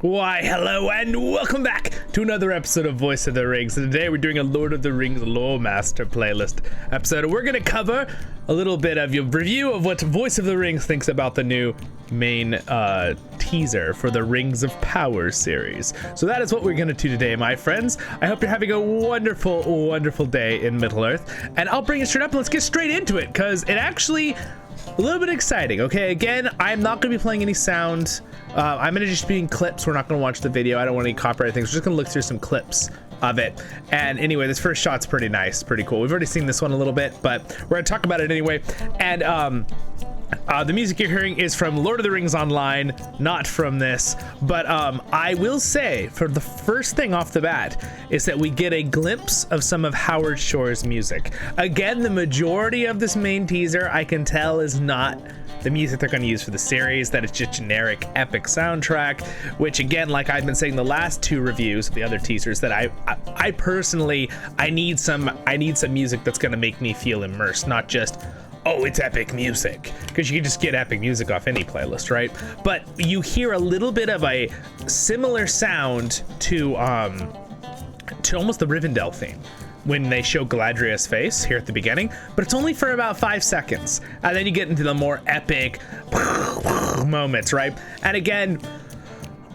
Why, hello and welcome back to another episode of Voice of the Rings. And today we're doing a Lord of the Rings Lore Master playlist episode. We're going to cover a little bit of your review of what Voice of the Rings thinks about the new main teaser for the Rings of Power series. So that is what we're going to do today, my friends. I hope you're having a wonderful, wonderful day in Middle-earth. And I'll bring it straight up and let's get straight into it because it actually... a little bit exciting. Okay, again, I'm not going to be playing any sound. I'm going to just be in clips. We're not going to watch the video. I don't want any copyright things. We're just going to look through some clips of it. And anyway, this first shot's pretty nice, pretty cool. We've already seen this one a little bit, but we're going to talk about it anyway. And the music you're hearing is from Lord of the Rings Online, not from this. But I will say, for the first thing off the bat, is that we get a glimpse of some of Howard Shore's music. Again, the majority of this main teaser, I can tell, is not the music they're going to use for the series, that it's just generic epic soundtrack, which again, like I've been saying the last two reviews of the other teasers, that I personally, I need some music that's going to make me feel immersed, not just, oh, it's epic music, because you can just get epic music off any playlist, right? But you hear a little bit of a similar sound to almost the Rivendell theme when they show Galadriel's face here at the beginning, but it's only for about 5 seconds, and then you get into the more epic moments, right? And again,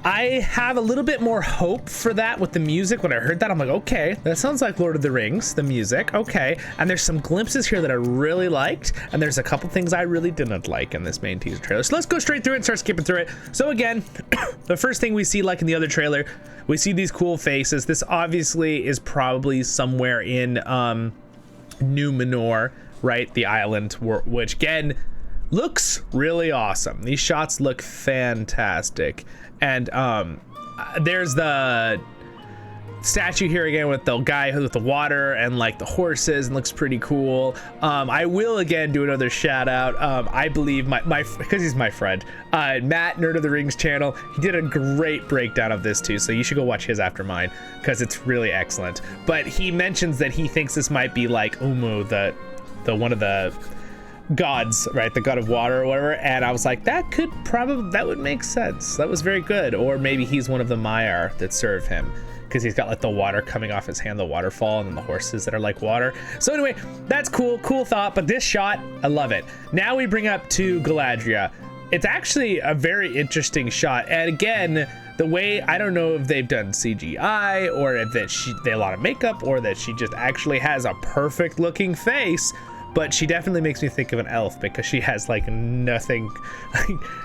I have a little bit more hope for that with the music. When I heard that, I'm like, okay, that sounds like Lord of the Rings, the music, okay. And there's some glimpses here that I really liked, and there's a couple things I really didn't like in this main teaser trailer. So let's go straight through it and start skipping through it. So again, the first thing we see, like in the other trailer, we see these cool faces. This obviously is probably somewhere in Numenor, right? The island, which again, looks really awesome. These shots look fantastic. And there's the statue here again with the guy with the water and like the horses, and looks pretty cool. I will again do another shout out. I believe my because he's my friend, Matt, Nerd of the Rings channel, he did a great breakdown of this too, so you should go watch his after mine because it's really excellent. But he mentions that he thinks this might be like Umu, the one of the gods, right? The god of water or whatever. And I was like, that would make sense. That was very good. Or maybe he's one of the Maiar that serve him, because he's got like the water coming off his hand, the waterfall, and then the horses that are like water. So anyway, that's cool thought. But this shot, I love it. Now we bring up to Galadriel. It's actually a very interesting shot. And again, the way, I don't know if they've done CGI or if they a lot of makeup, or that she just actually has a perfect looking face. But she definitely makes me think of an elf, because she has like nothing,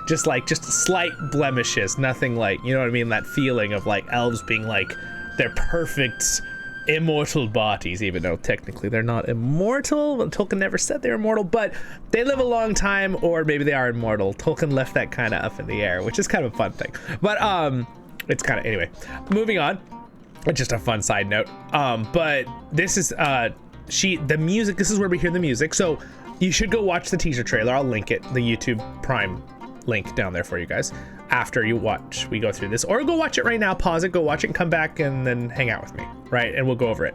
just slight blemishes, nothing like, you know what I mean? That feeling of like elves being like their perfect immortal bodies, even though technically they're not immortal. Tolkien never said they're immortal, but they live a long time, or maybe they are immortal. Tolkien left that kind of up in the air, which is kind of a fun thing. But it's kind of, anyway, moving on. Just a fun side note. But this is the music, this is where we hear the music, so you should go watch the teaser trailer. I'll link it, the YouTube Prime link down there for you guys after we go through this, or go watch it right now, pause it, go watch it, and come back and then hang out with me, right? And we'll go over it.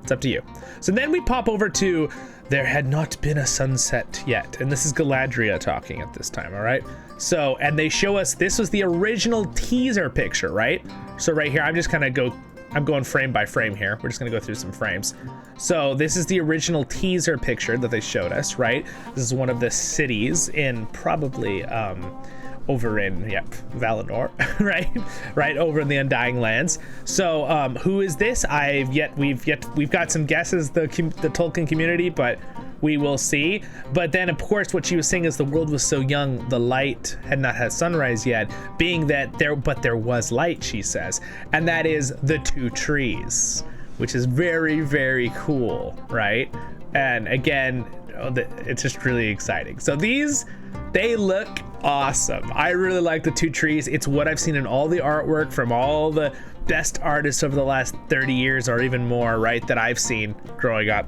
It's up to you. So then we pop over to "There had not been a sunset yet," and this is Galadriel talking at this time, all right? So, and they show us, this was the original teaser picture, right? So right here, I'm going frame by frame here. We're just gonna go through some frames. So this is the original teaser picture that they showed us, right? This is one of the cities in probably over in Valinor, right over in the Undying Lands. So who is this? We've got some guesses, the Tolkien community, but we will see. But then of course what she was saying is the world was so young, the light had not had sunrise yet, being that there was light, she says, and that is the two trees, which is very, very cool, right? And again, it's just really exciting. So they look awesome. I really like the two trees. It's what I've seen in all the artwork from all the best artists over the last 30 years or even more, right, that I've seen growing up.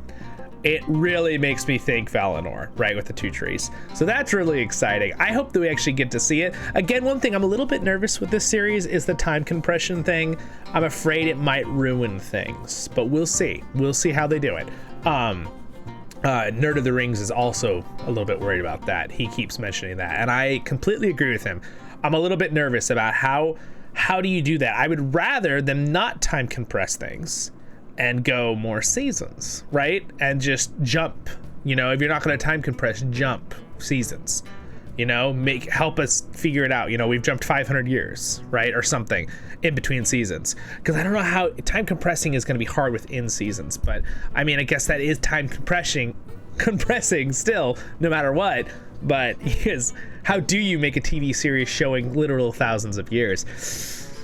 It really makes me think Valinor, right, with the two trees. So that's really exciting. I hope that we actually get to see it. Again, one thing I'm a little bit nervous with this series is the time compression thing. I'm afraid it might ruin things, but we'll see. We'll see how they do it. Nerd of the Rings is also a little bit worried about that. He keeps mentioning that, and I completely agree with him. I'm a little bit nervous about how how do you do that? I would rather them not time compress things and go more seasons, right? And just jump, you know, if you're not going to time compress, jump seasons, you know, help us figure it out. You know, we've jumped 500 years, right? Or something in between seasons. Because I don't know how time compressing is going to be hard within seasons, but I mean, I guess that is time compressing still, no matter what. But yes, how do you make a TV series showing literal thousands of years?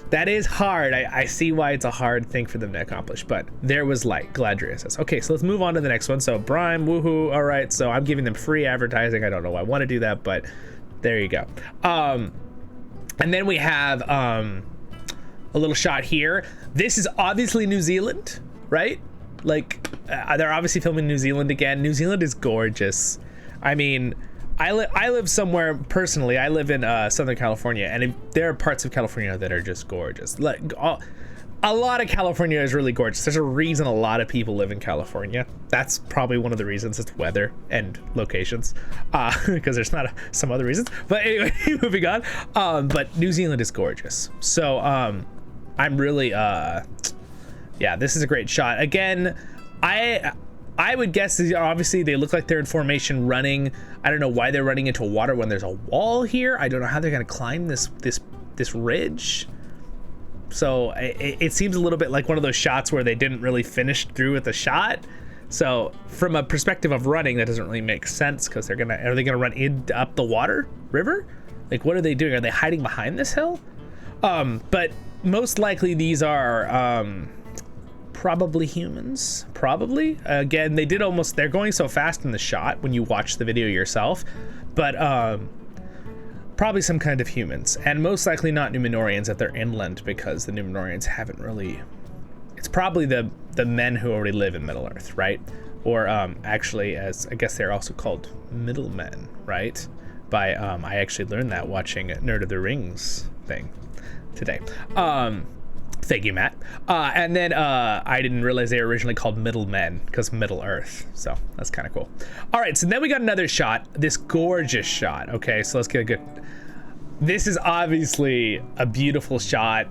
That is hard. I see why it's a hard thing for them to accomplish, but there was light. Galadriel says. Okay, so let's move on to the next one. So Brime, woohoo. All right, so I'm giving them free advertising. I don't know why I want to do that, but there you go. And then we have a little shot here. This is obviously New Zealand, right? Like, they're obviously filming New Zealand again. New Zealand is gorgeous. I mean, I live somewhere, personally, I live in Southern California, and there are parts of California that are just gorgeous. Like, a lot of California is really gorgeous. There's a reason a lot of people live in California. That's probably one of the reasons. It's weather and locations, because there's not some other reasons. But anyway, moving on. But New Zealand is gorgeous. So I'm really, yeah, this is a great shot. Again, I would guess obviously they look like they're in formation running. I don't know why they're running into water when there's a wall here. I don't know how they're going to climb this ridge. So it seems a little bit like one of those shots where they didn't really finish through with the shot. So from a perspective of running, that doesn't really make sense, because are they gonna run up the river? Like, what are they doing? Are they hiding behind this hill? But most likely these are probably humans. Probably. Again, they're going so fast in the shot when you watch the video yourself, but probably some kind of humans, and most likely not Numenorians if they're inland, because the Numenorians haven't really. It's probably the men who already live in Middle Earth, right? Or actually, as I guess they're also called middlemen, right? By I actually learned that watching Nerd of the Rings thing today. Thank you, Matt. And then I didn't realize they were originally called middlemen because Middle Earth. So that's kind of cool. All right, so then we got another shot, this gorgeous shot. Okay, so let's get a good. This is obviously a beautiful shot.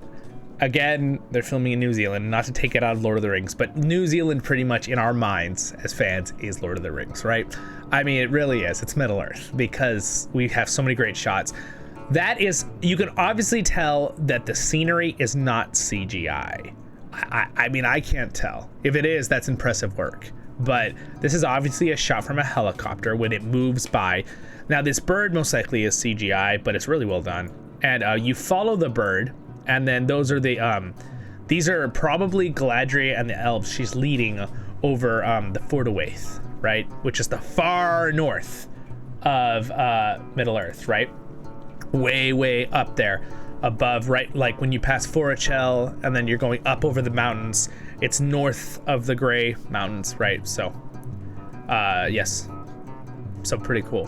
Again, they're filming in New Zealand, not to take it out of Lord of the Rings, but New Zealand pretty much in our minds as fans is Lord of the Rings, right? I mean, it really is. It's Middle Earth because we have so many great shots. That is, you can obviously tell that the scenery is not CGI. I mean, I can't tell. If it is, that's impressive work. But this is obviously a shot from a helicopter when it moves by. Now, this bird most likely is CGI, but it's really well done. And you follow the bird, and then those are the, these are probably Galadriel and the elves she's leading over the Fordowaith, right? Which is the far north of Middle Earth, right? Way up there above, right? Like when you pass Forachel and then you're going up over the mountains, it's north of the Gray Mountains, right? So yes, so pretty cool.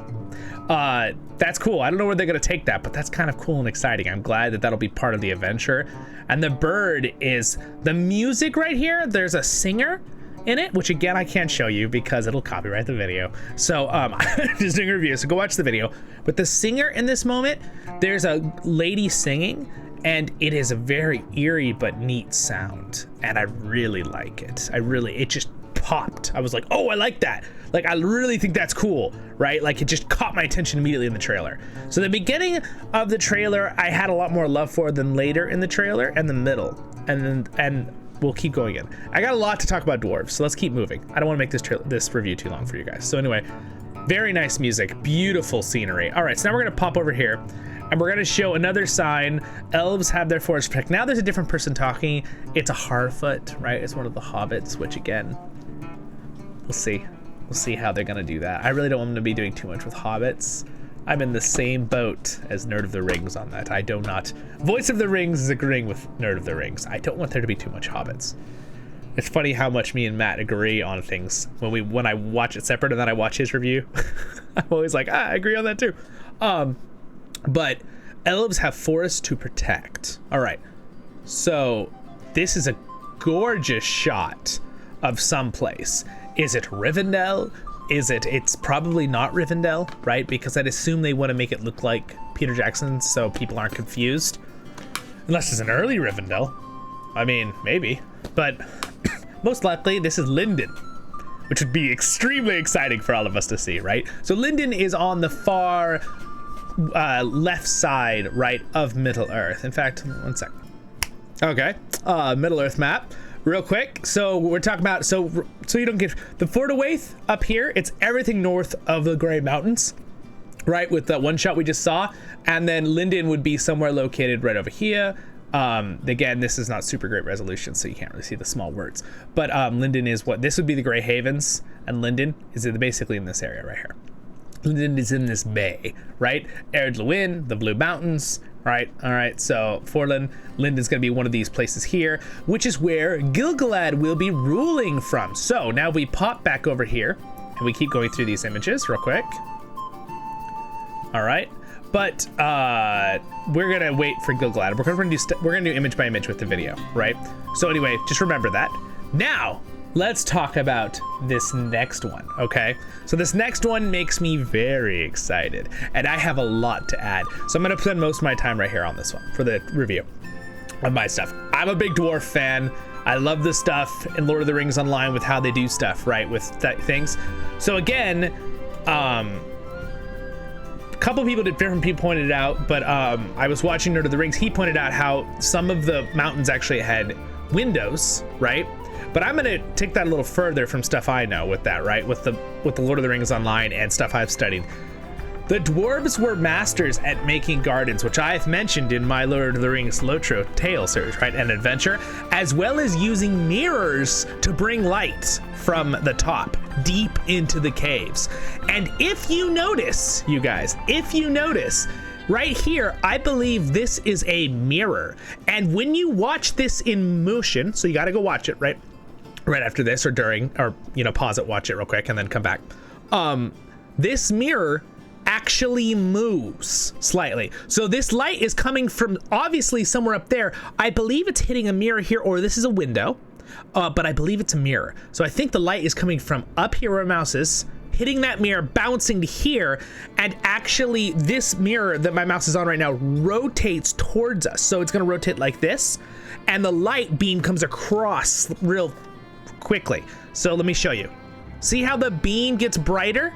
That's cool. I don't know where they're gonna take that, but that's kind of cool and exciting. I'm glad that that'll be part of the adventure. And the bird is the music right here. There's a singer in it, which again I can't show you because it'll copyright the video. So I'm just doing a review, so go watch the video. But the singer in this moment, there's a lady singing, and it is a very eerie but neat sound, and I really like it. It just popped. I was like, oh, I like that. Like, I really think that's cool, right? Like, it just caught my attention immediately in the trailer. So the beginning of the trailer I had a lot more love for than later in the trailer, and the middle, and we'll keep going in. I got a lot to talk about dwarves, so let's keep moving. I don't want to make this review too long for you guys. So anyway, very nice music, beautiful scenery. All right, so now we're gonna pop over here, and we're gonna show another sign. Elves have their forest protect. Now there's a different person talking. It's a Harfoot, right? It's one of the hobbits, which again, we'll see. We'll see how they're gonna do that. I really don't want them to be doing too much with hobbits. I'm in the same boat as Nerd of the Rings on that. I do not. Voice of the Rings is agreeing with Nerd of the Rings. I don't want there to be too much hobbits. It's funny how much me and Matt agree on things when I watch it separate and then I watch his review. I'm always like, I agree on that too. But elves have forests to protect. All right. So this is a gorgeous shot of someplace. Is it Rivendell? It's probably not Rivendell, right? Because I'd assume they want to make it look like Peter Jackson so people aren't confused. Unless it's an early Rivendell. I mean, maybe. But most likely this is Linden, which would be extremely exciting for all of us to see, right? So Linden is on the far left side, right, of Middle Earth. In fact, one sec. Okay, Middle Earth map. Real quick, so we're talking about, so you don't get the Fort of Waith up here. It's everything north of the Grey Mountains, right? With the one shot we just saw, and then Linden would be somewhere located right over here. Again, this is not super great resolution, so you can't really see the small words. But Linden is what this would be the Grey Havens, and Linden is basically in this area right here. Linden is in this bay, right? Erd Luin, the Blue Mountains. Right, all right, so Forlin, Linden's gonna be one of these places here, which is where Gil-galad will be ruling from. So now we pop back over here, and we keep going through these images real quick. All right, but we're gonna wait for Gil-galad. We're gonna do image by image with the video, right? So anyway, just remember that. Now, let's talk about this next one, okay? So this next one makes me very excited, and I have a lot to add. So I'm gonna spend most of my time right here on this one for the review of my stuff. I'm a big dwarf fan. I love the stuff in Lord of the Rings Online with how they do stuff, right, with things. So again, a couple people, different people pointed it out, but I was watching Lord of the Rings. He pointed out how some of the mountains actually had windows, right? But I'm gonna take that a little further from stuff I know with that, right? With the Lord of the Rings Online and stuff I've studied. The dwarves were masters at making gardens, which I've mentioned in my Lord of the Rings Lotro Tale series, right? And adventure, as well as using mirrors to bring light from the top deep into the caves. And if you notice, you guys, right here, I believe this is a mirror. And when you watch this in motion, so you gotta go watch it, right after this or during, or, you know, pause it, watch it real quick, and then come back. This mirror actually moves slightly. So this light is coming from obviously somewhere up there. I believe it's hitting a mirror here, or this is a window, but I believe it's a mirror. So I think the light is coming from up here where my mouse is, hitting that mirror, bouncing to here, and actually this mirror that my mouse is on right now rotates towards us. So it's gonna rotate like this, and the light beam comes across real quickly. So let me show you. See how the beam gets brighter?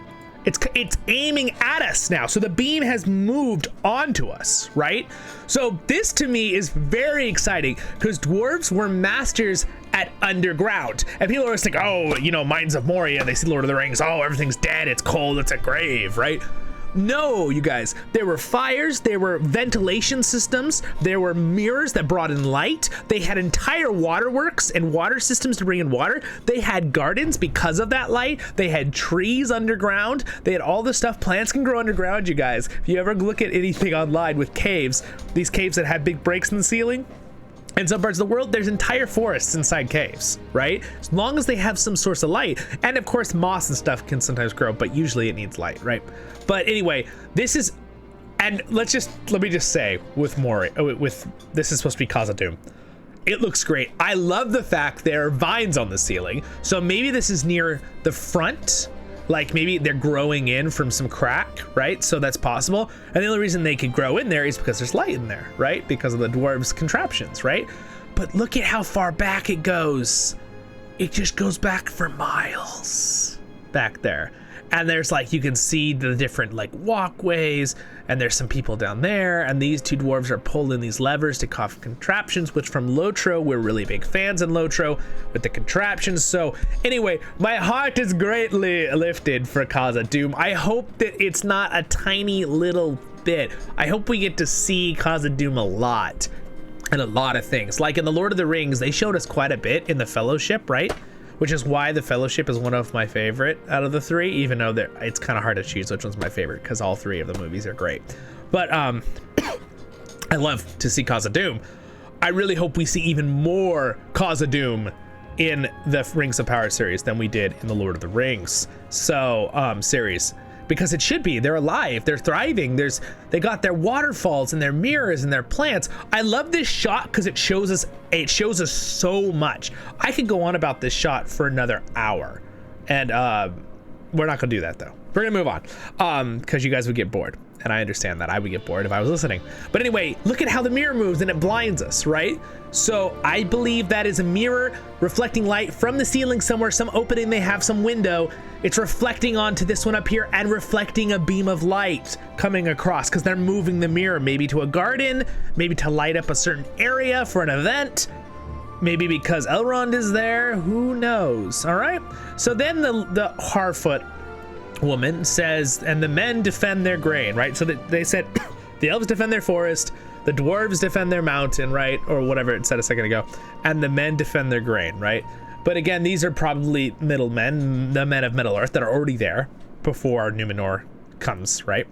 It's aiming at us now. So the beam has moved onto us, right? So this to me is very exciting because dwarves were masters at underground. And people always think, oh, you know, Mines of Moria, they see Lord of the Rings, oh, everything's dead, it's cold, it's a grave, right? No, you guys, there were fires, there were ventilation systems, there were mirrors that brought in light, they had entire waterworks and water systems to bring in water, they had gardens because of that light, they had trees underground, they had all this stuff. Plants can grow underground, you guys. If you ever look at anything online with caves, these caves that had big breaks in the ceiling, in some parts of the world, there's entire forests inside caves, right? As long as they have some source of light. And of course, moss and stuff can sometimes grow, but usually it needs light, right? But anyway, this is, and let me just say with this is supposed to be Khazad-dûm. It looks great. I love the fact there are vines on the ceiling. So maybe this is near the front, like maybe they're growing in from some crack, right? So that's possible. And the only reason they could grow in there is because there's light in there, right? Because of the dwarves' contraptions, right? But look at how far back it goes. It just goes back for miles back there. And there's like, you can see the different like walkways, and there's some people down there, and these two dwarves are pulling these levers to cough contraptions, which from Lotro, we're really big fans in Lotro with the contraptions. So anyway, my heart is greatly lifted for Khazad-dûm. I hope that it's not a tiny little bit. I hope we get to see Khazad-dûm a lot and a lot of things. Like in the Lord of the Rings, they showed us quite a bit in the Fellowship, right? Which is why the Fellowship is one of my favorite out of the three, even though it's kind of hard to choose which one's my favorite because all three of the movies are great. But I love to see Khazad-dûm. I really hope we see even more Khazad-dûm in the Rings of Power series than we did in the Lord of the Rings series. Because it should be. They're alive. They're thriving. They got their waterfalls and their mirrors and their plants. I love this shot because it shows us so much. I could go on about this shot for another hour, and we're not gonna do that though. We're gonna move on because you guys would get bored, And I understand that. I would get bored if I was listening. But anyway, look at how the mirror moves and it blinds us, right? So I believe that is a mirror reflecting light from the ceiling somewhere, some opening they have, some window. It's reflecting onto this one up here and reflecting a beam of light coming across because they're moving the mirror, maybe to a garden, maybe to light up a certain area for an event, maybe because Elrond is there, who knows, all right? So then the Harfoot woman says, and the men defend their grain, right? So they said the elves defend their forest, the dwarves defend their mountain, right? Or whatever it said a second ago, and the men defend their grain, right? But again, these are probably middlemen, the men of Middle Earth that are already there before Numenor comes, right?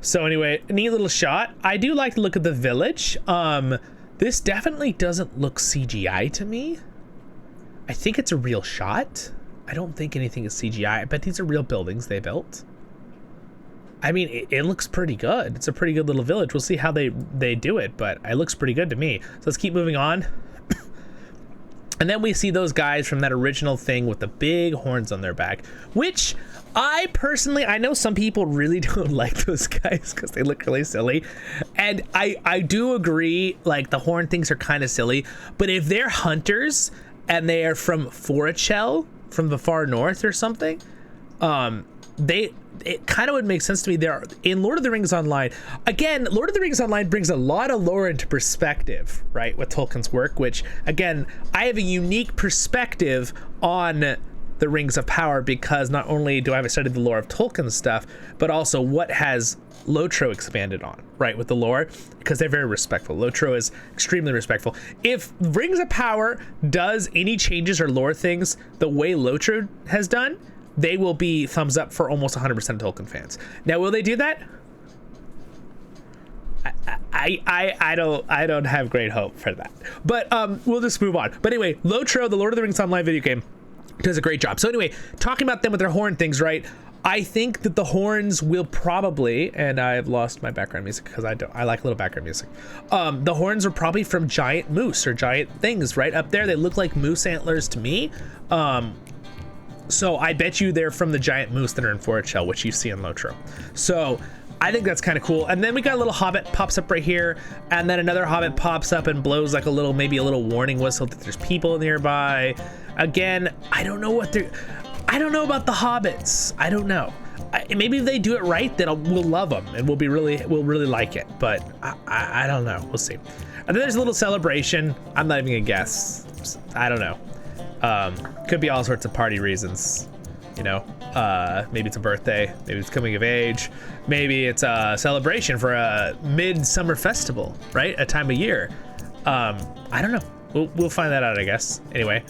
So anyway, neat little shot. I do like to look at the village. This definitely doesn't look CGI to me. I think it's a real shot. I don't think anything is CGI. I bet these are real buildings they built. I mean, it looks pretty good. It's a pretty good little village. We'll see how they do it, but it looks pretty good to me. So let's keep moving on. And then we see those guys from that original thing with the big horns on their back, which I personally, I know some people really don't like those guys because they look really silly. And I do agree, like the horn things are kind of silly, but if they're hunters and they are from Forachel, from the far north or something, it kind of would make sense to me. There in Lord of the Rings Online, again, Lord of the Rings Online brings a lot of lore into perspective, right, with Tolkien's work, which again, I have a unique perspective on the Rings of Power because not only do I have studied the lore of Tolkien's stuff, but also what has Lotro expanded on, right, with the lore, because they're very respectful. Lotro is extremely respectful. If Rings of Power does any changes or lore things the way Lotro has done, they will be thumbs up for almost 100% of Tolkien fans. Now, will they do that? I don't have great hope for that. But we'll just move on. But anyway, Lotro, the Lord of the Rings Online video game, does a great job. So anyway, talking about them with their horn things, right? I think that the horns will probably, and I've lost my background music because I like a little background music. The horns are probably from giant moose or giant things right up there. They look like moose antlers to me. So I bet you they're from the giant moose that are in Forachel, which you see in Lotro. So I think that's kind of cool. And then we got a little hobbit pops up right here, and then another hobbit pops up and blows like maybe a little warning whistle that there's people nearby. Again, I don't know about the hobbits. I don't know. Maybe if they do it right, then we'll love them and we'll really like it. But I don't know. We'll see. And then there's a little celebration. I'm not even gonna guess. I don't know. Could be all sorts of party reasons, you know. Maybe it's a birthday, maybe it's coming of age, maybe it's a celebration for a midsummer festival, right? A time of year. I don't know. We'll find that out, I guess. Anyway,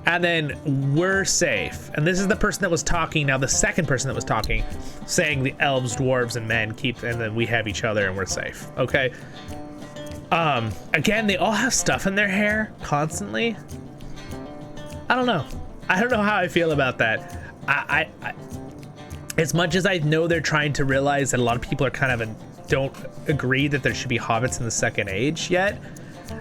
and then we're safe. And this is the person that was talking now, the second person that was talking, saying the elves, dwarves, and men and then we have each other and we're safe. Okay. Again, they all have stuff in their hair constantly. I don't know. I don't know how I feel about that. I as much as I know they're trying to realize that a lot of people are kind of don't agree that there should be hobbits in the Second Age yet,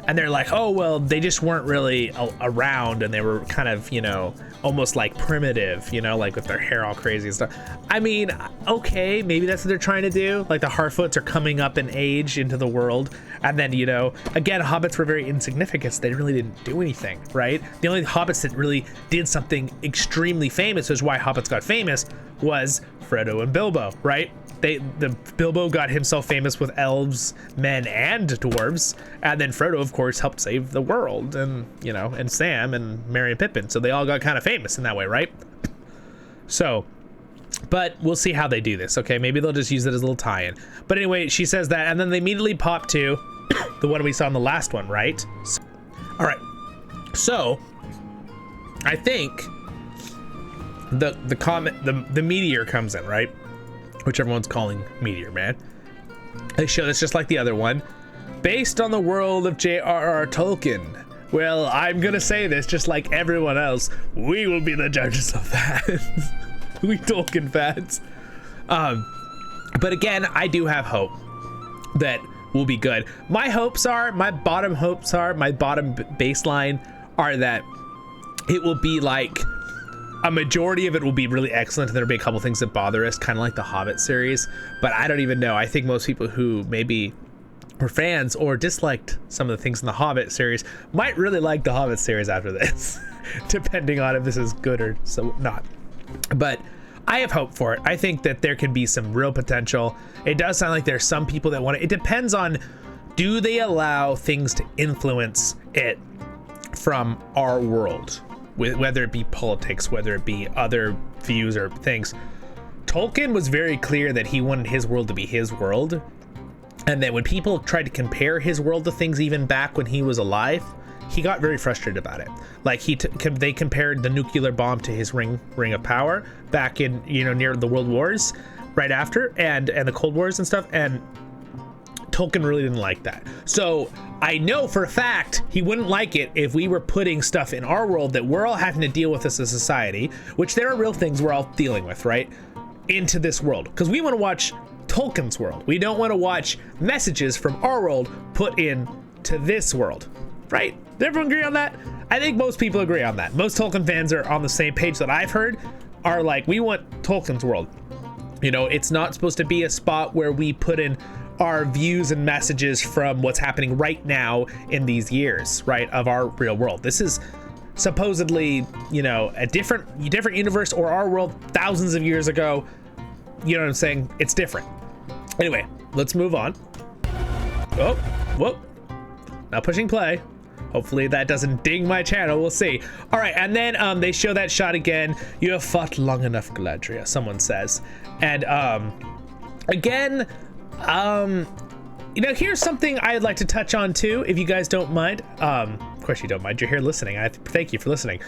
and they're like, oh well, they just weren't really around, and they were kind of, you know, almost like primitive, you know, like with their hair all crazy and stuff. I mean, okay, maybe that's what they're trying to do. Like the Harfoots are coming up in age into the world, and then, you know, again, hobbits were very insignificant, so they really didn't do anything, right? The only hobbits that really did something extremely famous, is why hobbits got famous, was Frodo and Bilbo, right? Bilbo got himself famous with elves, men, and dwarves, and then Frodo, of course, helped save the world, and, you know, and Sam and Merry and Pippin, so they all got kind of famous in that way, right? So, but we'll see how they do this, okay? Maybe they'll just use it as a little tie-in. But anyway, she says that, and then they immediately pop to the one we saw in the last one, right? So, all right, so I think the meteor comes in, right? Which everyone's calling Meteor Man. They show this just like the other one, based on the world of J.R.R. Tolkien. Well, I'm gonna say this just like everyone else. We will be the judges of that. We Tolkien fans. But again, I do have hope that will be good. My bottom baseline are that it will be like a majority of it will be really excellent, and there'll be a couple things that bother us, kind of like the Hobbit series. But I don't even know. I think most people who maybe were fans or disliked some of the things in the Hobbit series might really like the Hobbit series after this, depending on if this is good or so not. But I have hope for it. I think that there can be some real potential. It does sound like there's some people that want it. It depends on, do they allow things to influence it from our world, whether it be politics, whether it be other views or things. Tolkien was very clear that he wanted his world to be his world, and that when people tried to compare his world to things even back when he was alive, he got very frustrated about it. Like they compared the nuclear bomb to his ring of power back in, near the World Wars, right after, and the Cold Wars and stuff, and Tolkien really didn't like that. So I know for a fact he wouldn't like it if we were putting stuff in our world that we're all having to deal with as a society, which there are real things we're all dealing with, right, into this world, because we want to watch Tolkien's world. We don't want to watch messages from our world put in to this world, right? Does everyone agree on that? I think most people agree on that. Most Tolkien fans are on the same page that I've heard, are like, we want Tolkien's world. It's not supposed to be a spot where we put in our views and messages from what's happening right now in these years, right, of our real world. This is supposedly, a different universe, or our world thousands of years ago. You know what I'm saying? It's different. Anyway, let's move on. Oh, whoa. Now pushing play. Hopefully that doesn't ding my channel. We'll see. All right, and then they show that shot again. You have fought long enough, Galadriel, someone says. And again, here's something I'd like to touch on too, if you guys don't mind. Of course you don't mind. You're here listening. I thank you for listening.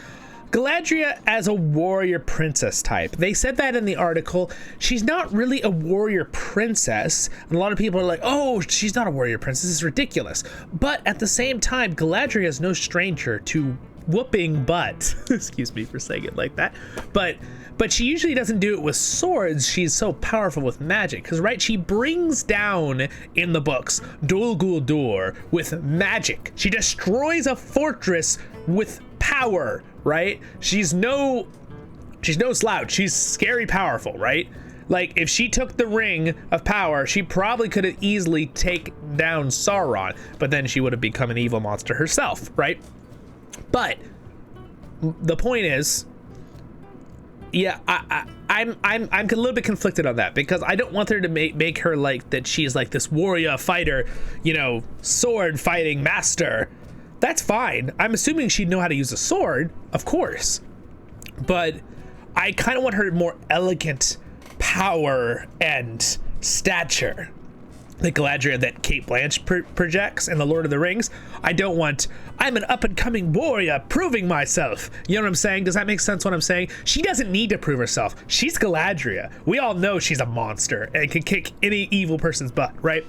Galadriel as a warrior princess type. They said that in the article. She's not really a warrior princess. And a lot of people are like, oh, she's not a warrior princess. This is ridiculous. But at the same time, Galadriel is no stranger to whooping butt. Excuse me for saying it like that. But she usually doesn't do it with swords. She's so powerful with magic. Because, right, she brings down, in the books, Dol Guldur with magic. She destroys a fortress with power, right? She's no slouch. She's scary powerful, right? Like, if she took the ring of power, she probably could have easily taken down Sauron, but then she would have become an evil monster herself, right? But the point is, yeah, I'm a little bit conflicted on that, because I don't want her to make her like that she's like this warrior fighter, sword fighting master. That's fine. I'm assuming she'd know how to use a sword, of course, but I kind of want her more elegant power and stature, the Galadriel that Cate Blanchett projects in The Lord of the Rings. I'm an up-and-coming warrior proving myself. You know what I'm saying? Does that make sense what I'm saying? She doesn't need to prove herself. She's Galadriel. We all know she's a monster and can kick any evil person's butt, right?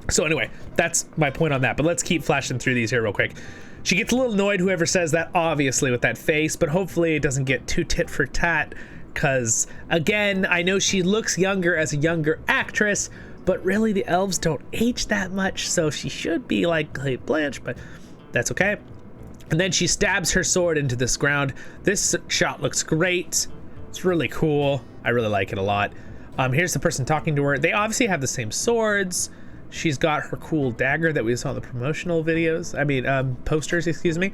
So anyway, that's my point on that, but let's keep flashing through these here real quick. She gets a little annoyed, whoever says that, obviously, with that face, but hopefully it doesn't get too tit for tat, because, again, I know she looks younger as a younger actress, but really the elves don't age that much, so she should be like Cate Blanchett, but that's okay. And then she stabs her sword into this ground. This shot looks great. It's really cool. I really like it a lot. Here's the person talking to her. They obviously have the same swords. She's got her cool dagger that we saw in the promotional posters, excuse me.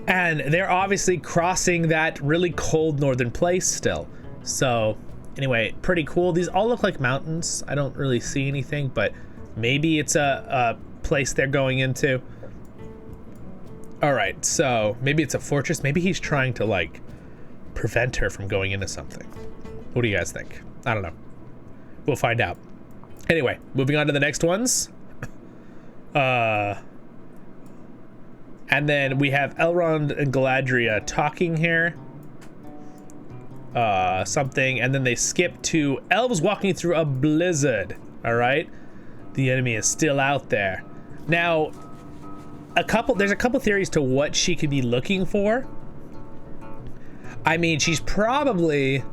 And they're obviously crossing that really cold northern place still. So anyway, pretty cool. These all look like mountains. I don't really see anything, but maybe it's a place they're going into. All right, so maybe it's a fortress. Maybe he's trying to like prevent her from going into something. What do you guys think? I don't know. We'll find out. Anyway, moving on to the next ones. And then we have Elrond and Galadriel talking here. Something, and then they skip to elves walking through a blizzard. All right, the enemy is still out there. Now, there's a couple theories to what she could be looking for. I mean, she's probably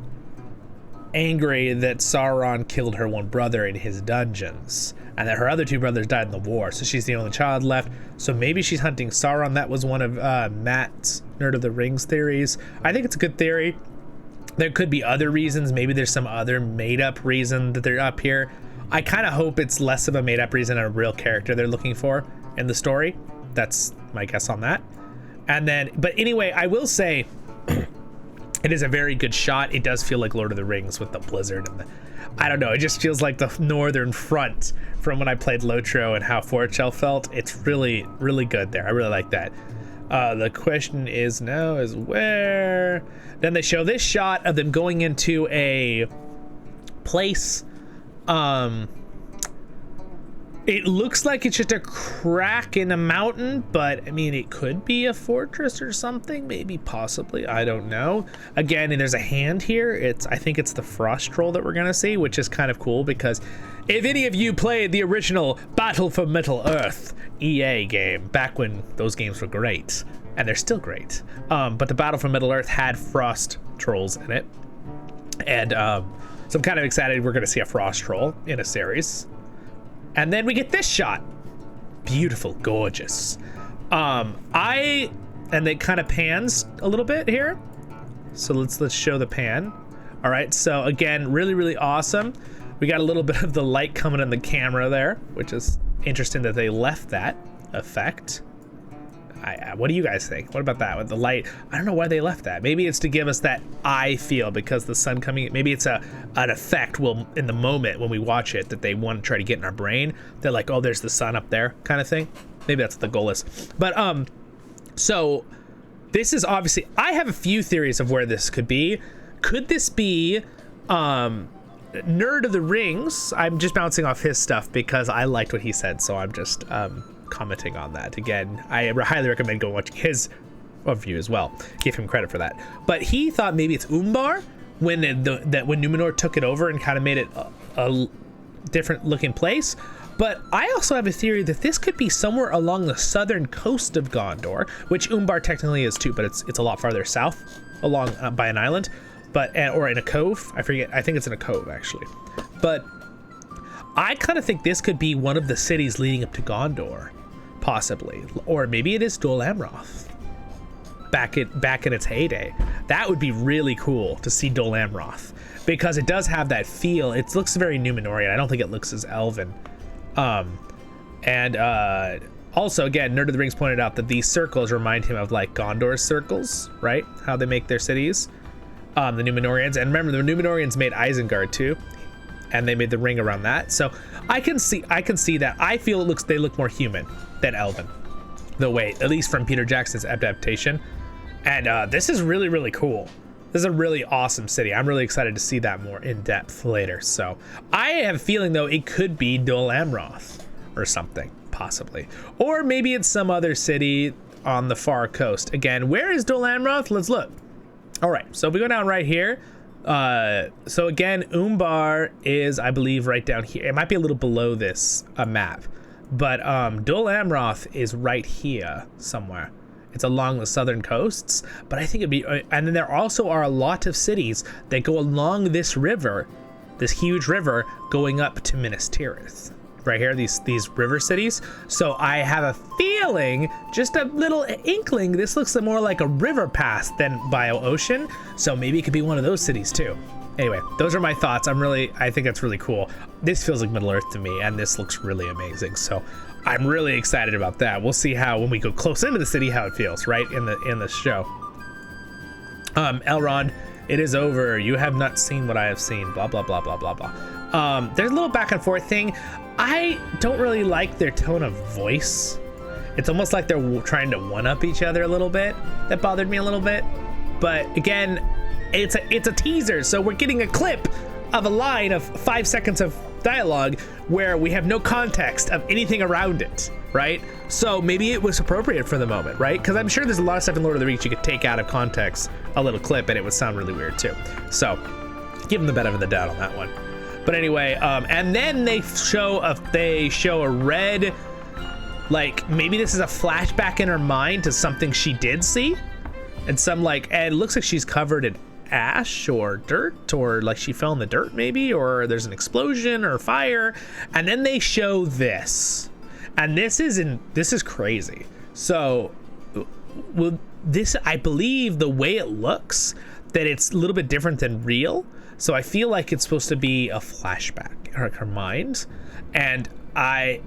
angry that Sauron killed her one brother in his dungeons, and that her other two brothers died in the war, so she's the only child left. So maybe she's hunting Sauron. That was one of Matt's Nerd of the Rings theories. I think it's a good theory. There could be other reasons. Maybe there's some other made-up reason that they're up here. I kind of hope it's less of a made-up reason and a real character they're looking for in the story. That's my guess on that. And then, but anyway, I will say it is a very good shot. It does feel like Lord of the Rings with the blizzard and the, I don't know, it just feels like the northern front from when I played Lotro and how Fortshell felt. It's really, really good there. I really like that. The question is now is where? Then they show this shot of them going into a place. It looks like it's just a crack in a mountain, but I mean, it could be a fortress or something, maybe, possibly, I don't know. Again, and there's a hand here. I think it's the frost troll that we're gonna see, which is kind of cool because if any of you played the original Battle for Middle-earth EA game, back when those games were great, and they're still great, but the Battle for Middle-earth had frost trolls in it, and so I'm kind of excited we're gonna see a frost troll in a series. And then we get this shot. Beautiful, gorgeous. And it kind of pans a little bit here. So let's show the pan. All right, so again, really, really awesome. We got a little bit of the light coming in the camera there, which is interesting that they left that effect. What do you guys think? What about that with the light? I don't know why they left that. Maybe it's to give us that eye feel because the sun coming. Maybe it's an effect in the moment when we watch it that they want to try to get in our brain. They're like, oh, there's the sun up there, kind of thing. Maybe that's what the goal is. But so this is obviously. I have a few theories of where this could be. Could this be Nerd of the Rings? I'm just bouncing off his stuff because I liked what he said, so I'm just commenting on that. Again, I highly recommend going watching his review as well. Give him credit for that. But he thought maybe it's Umbar when when Numenor took it over and kind of made it a different looking place. But I also have a theory that this could be somewhere along the southern coast of Gondor, which Umbar technically is too, but it's a lot farther south along by an island, or in a cove. I forget. I think it's in a cove actually. But I kind of think this could be one of the cities leading up to Gondor, possibly, or maybe it is Dol Amroth back in its heyday. That would be really cool to see Dol Amroth because it does have that feel. It looks very Numenorian. I don't think it looks as elven. Also, again, Nerd of the Rings pointed out that these circles remind him of like Gondor's circles, right? How they make their cities. The Numenorians, and remember the Numenorians made Isengard too. And they made the ring around that, so I can see that. I feel they look more human than elven, the way, at least from Peter Jackson's adaptation. And this is really, really cool. This is a really awesome city. I'm really excited to see that more in depth later. So I have a feeling though it could be Dol Amroth or something, possibly, or maybe it's some other city on the far coast. Again, where is Dol Amroth? Let's look. All right, so we go down right here. So again, Umbar is, I believe, right down here. It might be a little below this map, but Dol Amroth is right here somewhere. It's along the southern coasts, but I think it'd be, and then there also are a lot of cities that go along this river, this huge river going up to Minas Tirith. Right here, these river cities. So I have a feeling, just a little inkling, this looks more like a river pass than bio ocean. So maybe it could be one of those cities too. Anyway, those are my thoughts. I think that's really cool. This feels like Middle Earth to me, and this looks really amazing. So I'm really excited about that. We'll see how, when we go close into the city, how it feels, right, in the show. Elrond, it is over. You have not seen what I have seen. Blah, blah, blah, blah, blah, blah. There's a little back and forth thing. I don't really like their tone of voice. It's almost like they're trying to one-up each other a little bit. That bothered me a little bit. But again, it's a teaser, so we're getting a clip of a line of 5 seconds of dialogue where we have no context of anything around it, right? So maybe it was appropriate for the moment, right? Because I'm sure there's a lot of stuff in Lord of the Rings you could take out of context, a little clip, and it would sound really weird too. So give them the benefit of the doubt on that one. But anyway, and then they show a red, like maybe this is a flashback in her mind to something she did see, and and it looks like she's covered in ash or dirt, or like she fell in the dirt maybe, or there's an explosion or fire, and then they show this, and this is crazy. So, I believe the way it looks, that it's a little bit different than real. So I feel like it's supposed to be a flashback in her mind. And I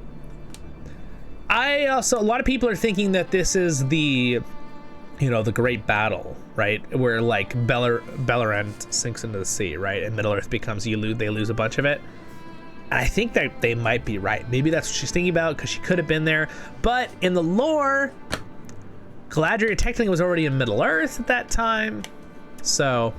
also, a lot of people are thinking that this is the, you know, the great battle, right? Where like Bellerand sinks into the sea, right? And Middle Earth becomes, they lose a bunch of it. And I think that they might be right. Maybe that's what she's thinking about, because she could have been there. But in the lore, Galadriel technically was already in Middle Earth at that time. So,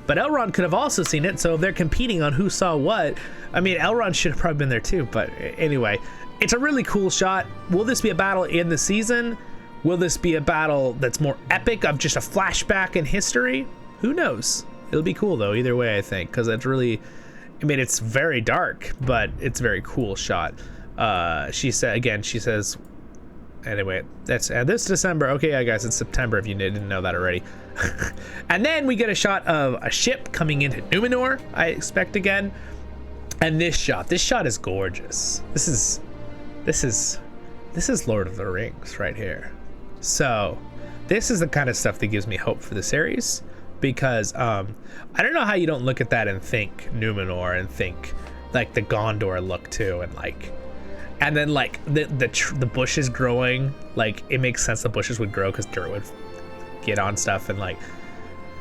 but Elrond could have also seen it. So if they're competing on who saw what, I mean, Elrond should have probably been there too. But anyway, it's a really cool shot. Will this be a battle in the season? Will this be a battle that's more epic, of just a flashback in history? Who knows? It'll be cool though, either way, I think, because it's really, I mean, it's very dark, but it's a very cool shot. She says, anyway, that's this December. Okay, yeah, guys, it's September if you didn't know that already. And then we get a shot of a ship coming into Numenor, I expect again. And this shot is gorgeous. This is Lord of the Rings right here. So this is the kind of stuff that gives me hope for the series, because I don't know how you don't look at that and think Numenor and think like the Gondor look too, and then like the bushes growing, like it makes sense the bushes would grow because dirt would get on stuff, and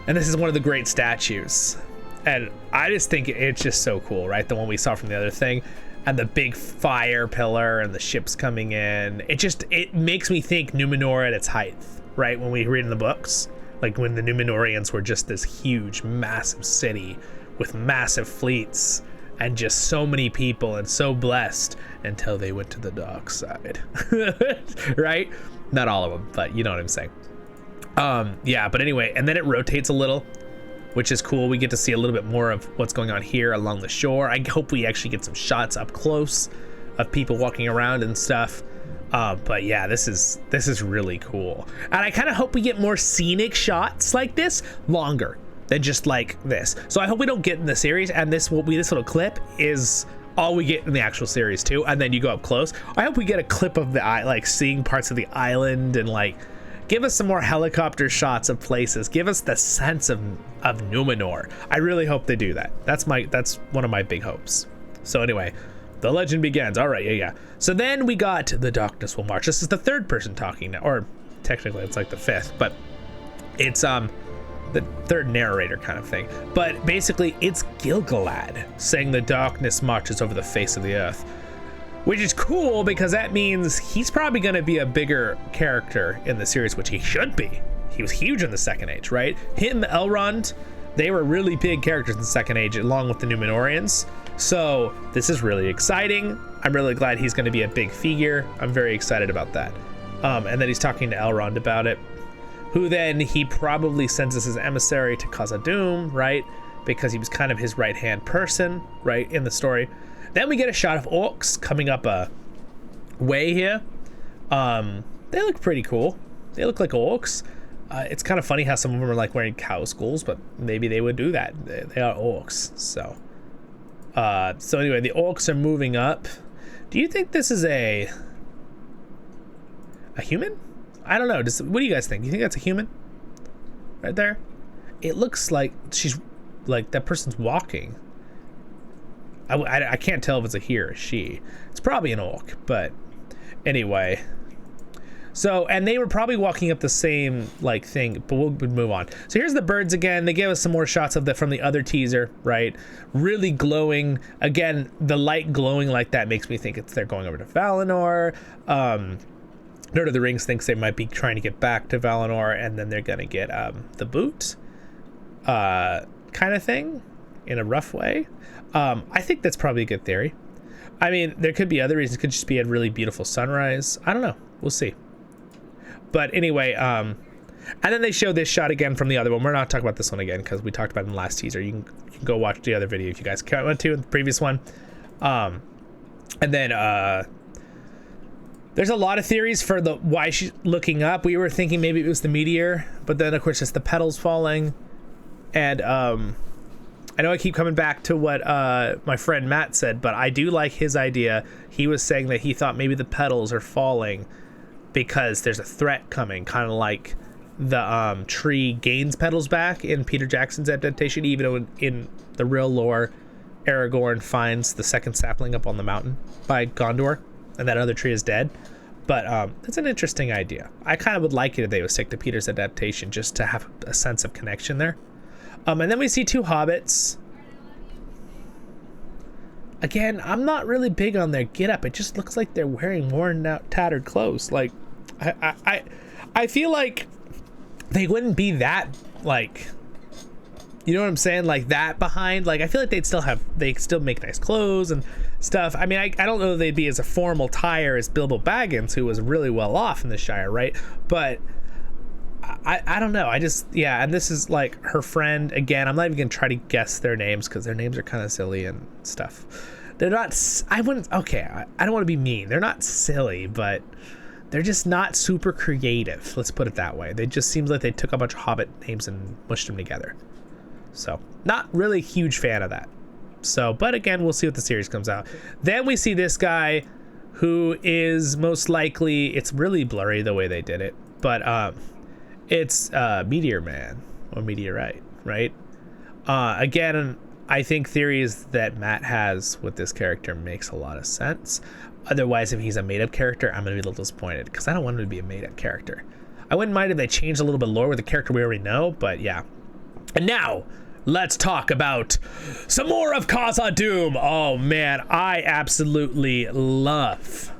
this is one of the great statues, and I just think it's just so cool, right? The one we saw from the other thing, and the big fire pillar and the ships coming in. It makes me think Numenor at its height, right? When we read in the books, like when the Numenorians were just this huge, massive city with massive fleets and just so many people and so blessed until they went to the dark side, right? Not all of them, but you know what I'm saying. Yeah, but anyway, and then it rotates a little, which is cool. We get to see a little bit more of what's going on here along the shore. I hope we actually get some shots up close of people walking around and stuff. But yeah, this is really cool. And I kind of hope we get more scenic shots like this, longer than just like this. So I hope we don't get in the series, and this little clip is all we get in the actual series too. And then you go up close. I hope we get a clip of like seeing parts of the island, and like give us some more helicopter shots of places. Give us the sense of Numenor. I really hope they do that. That's one of my big hopes. So anyway, the legend begins. All right, yeah. So then we got The Darkness Will March. This is the third person talking now, or technically it's like the fifth, but it's the third narrator kind of thing. But basically it's Gil-galad saying the darkness marches over the face of the earth, which is cool because that means he's probably going to be a bigger character in the series, which he should be. He was huge in the Second Age, right? Him, Elrond, they were really big characters in the Second Age, along with the Numenorians. So this is really exciting. I'm really glad he's going to be a big figure. I'm very excited about that. And then he's talking to Elrond about it, who then he probably sends as his emissary to Khazad-dûm, right? Because he was kind of his right-hand person, right, in the story. Then we get a shot of orcs coming up a way here. They look pretty cool. They look like orcs. It's kind of funny how some of them are like wearing cow skulls, but maybe they would do that. They are orcs. So anyway, the orcs are moving up. Do you think this is a human? I don't know. What do you guys think? Do you think that's a human? Right there? It looks like she's like that person's walking. I can't tell if it's a he or a she. It's probably an orc, but anyway. So, and they were probably walking up the same like thing, but we'll move on. So here's the birds again. They gave us some more shots of from the other teaser, right? Really glowing. Again, the light glowing like that makes me think they're going over to Valinor. Lord of the Rings thinks they might be trying to get back to Valinor, and then they're gonna get the boot, kind of thing, in a rough way. I think that's probably a good theory. I mean, there could be other reasons. It could just be a really beautiful sunrise. I don't know. We'll see. But anyway, and then they show this shot again from the other one. We're not talking about this one again because we talked about it in the last teaser. You can go watch the other video if you guys want to in the previous one. And then there's a lot of theories for why she's looking up. We were thinking maybe it was the meteor, but then of course it's the petals falling. And I know I keep coming back to what my friend Matt said, but I do like his idea. He was saying that he thought maybe the petals are falling because there's a threat coming, kind of like the tree gains petals back in Peter Jackson's adaptation, even though in the real lore, Aragorn finds the second sapling up on the mountain by Gondor, and that other tree is dead. But it's an interesting idea. I kind of would like it if they would stick to Peter's adaptation just to have a sense of connection there. And then we see two hobbits. Again, I'm not really big on their getup. It just looks like they're wearing worn out, tattered clothes. Like, I feel like they wouldn't be that, like, you know what I'm saying? Like that behind. Like, I feel like they'd still make nice clothes and stuff. I mean, I don't know if they'd be as a formal tire as Bilbo Baggins, who was really well off in the Shire, right? But I don't know. I just, yeah. And this is like her friend. Again, I'm not even gonna try to guess their names because their names are kind of silly and stuff. They're not, I don't want to be mean. They're not silly, but they're just not super creative. Let's put it that way. They just seems like they took a bunch of Hobbit names and mushed them together. So not really a huge fan of that. So, but again, we'll see what the series comes out. Then we see this guy who is most likely, it's really blurry the way they did it, but it's Meteor Man or Meteorite, right? Again, I think theories that Matt has with this character makes a lot of sense. Otherwise, if he's a made-up character, I'm gonna be a little disappointed because I don't want him to be a made-up character. I wouldn't mind if they changed a little bit lore with the character we already know, but yeah. And now, let's talk about some more of Khazad-dûm. Oh man, I absolutely love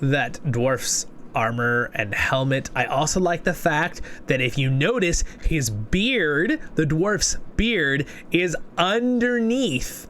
that dwarf's armor and helmet. I also like the fact that if you notice, his beard, the dwarf's beard, is underneath